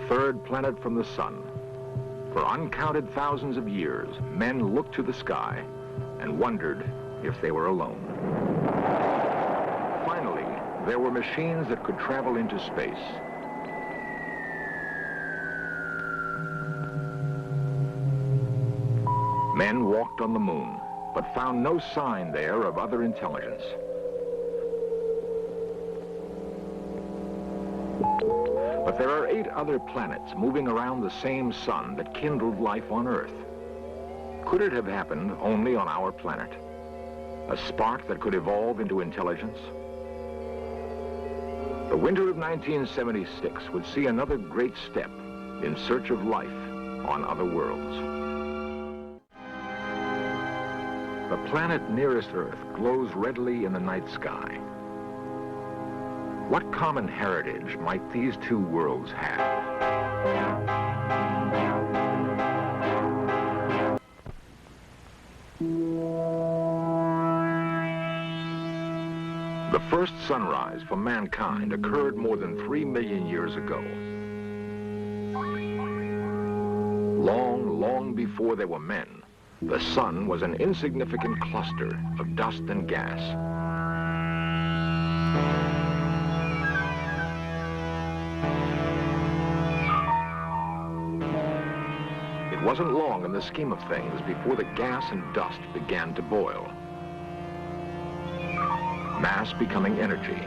third planet from the sun. For uncounted thousands of years, men looked to the sky and wondered if they were alone. Finally, there were machines that could travel into space. Men walked on the moon, but found no sign there of other intelligence. But there are 8 other planets moving around the same sun that kindled life on Earth. Could it have happened only on our planet? A spark that could evolve into intelligence? The winter of 1976 would see another great step in search of life on other worlds. The planet nearest Earth glows redly in the night sky. What common heritage might these two worlds have? The first sunrise for mankind occurred more than 3 million years ago. Long, long before there were men, the sun was an insignificant cluster of dust and gas. It wasn't long in the scheme of things before the gas and dust began to boil. Mass becoming energy,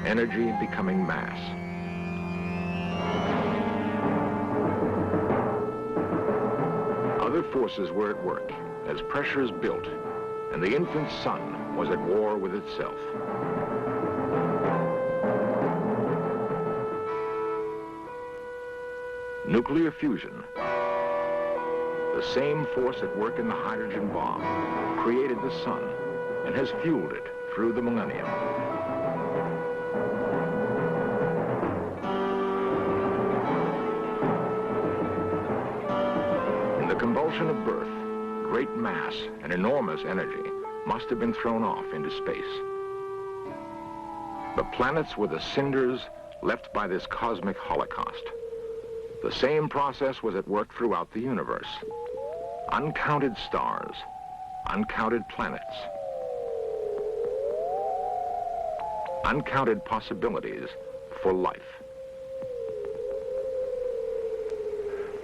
energy becoming mass. Other forces were at work as pressures built, and the infant sun was at war with itself. Nuclear fusion, the same force at work in the hydrogen bomb, created the sun and has fueled it through the millennium. In the convulsion of birth, great mass and enormous energy must have been thrown off into space. The planets were the cinders left by this cosmic holocaust. The same process was at work throughout the universe. Uncounted stars, uncounted planets, uncounted possibilities for life.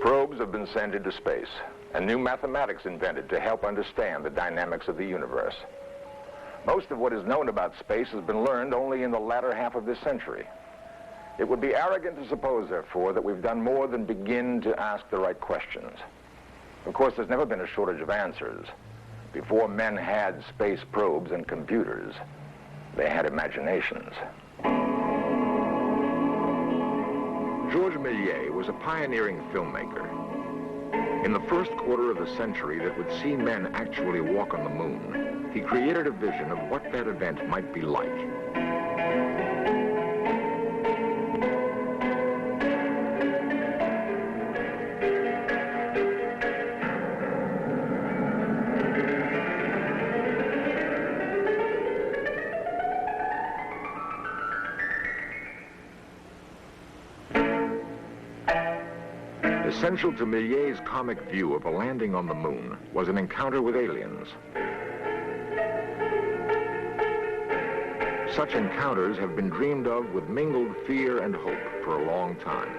Probes have been sent into space, and new mathematics invented to help understand the dynamics of the universe. Most of what is known about space has been learned only in the latter half of this century. It would be arrogant to suppose, therefore, that we've done more than begin to ask the right questions. Of course, there's never been a shortage of answers. Before men had space probes and computers, they had imaginations. Georges Méliès was a pioneering filmmaker. In the first quarter of the century that would see men actually walk on the moon, he created a vision of what that event might be like. Essential to Méliès' comic view of a landing on the moon was an encounter with aliens. Such encounters have been dreamed of with mingled fear and hope for a long time.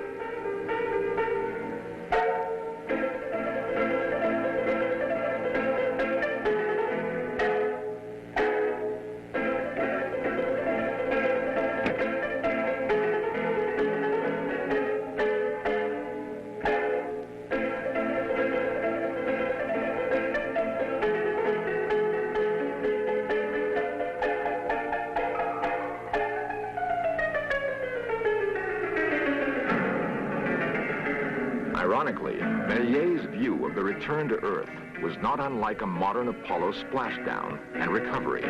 Ironically, Méliès' view of the return to Earth was not unlike a modern Apollo splashdown and recovery.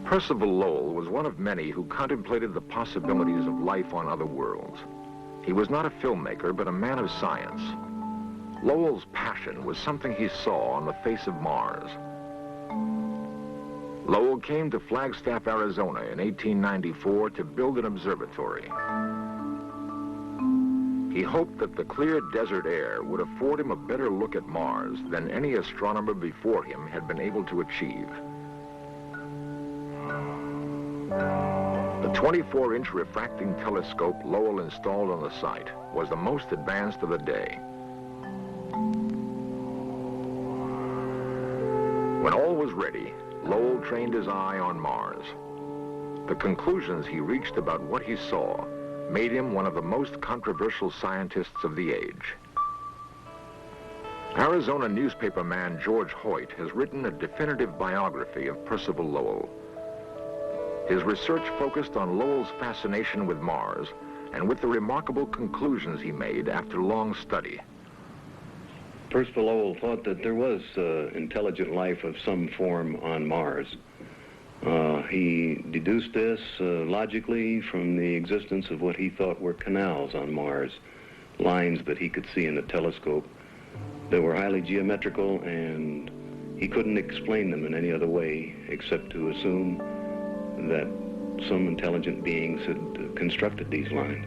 Percival Lowell was one of many who contemplated the possibilities of life on other worlds. He was not a filmmaker, but a man of science. Lowell's passion was something he saw on the face of Mars. Lowell came to Flagstaff, Arizona in 1894 to build an observatory. He hoped that the clear desert air would afford him a better look at Mars than any astronomer before him had been able to achieve. The 24-inch refracting telescope Lowell installed on the site was the most advanced of the day. When all was ready, Lowell trained his eye on Mars. The conclusions he reached about what he saw made him one of the most controversial scientists of the age. Arizona newspaperman George Hoyt has written a definitive biography of Percival Lowell. His research focused on Lowell's fascination with Mars and with the remarkable conclusions he made after long study. Percival Lowell thought that there was intelligent life of some form on Mars. He deduced this logically from the existence of what he thought were canals on Mars, lines that he could see in the telescope that were highly geometrical, and he couldn't explain them in any other way except to assume that some intelligent beings had constructed these lines.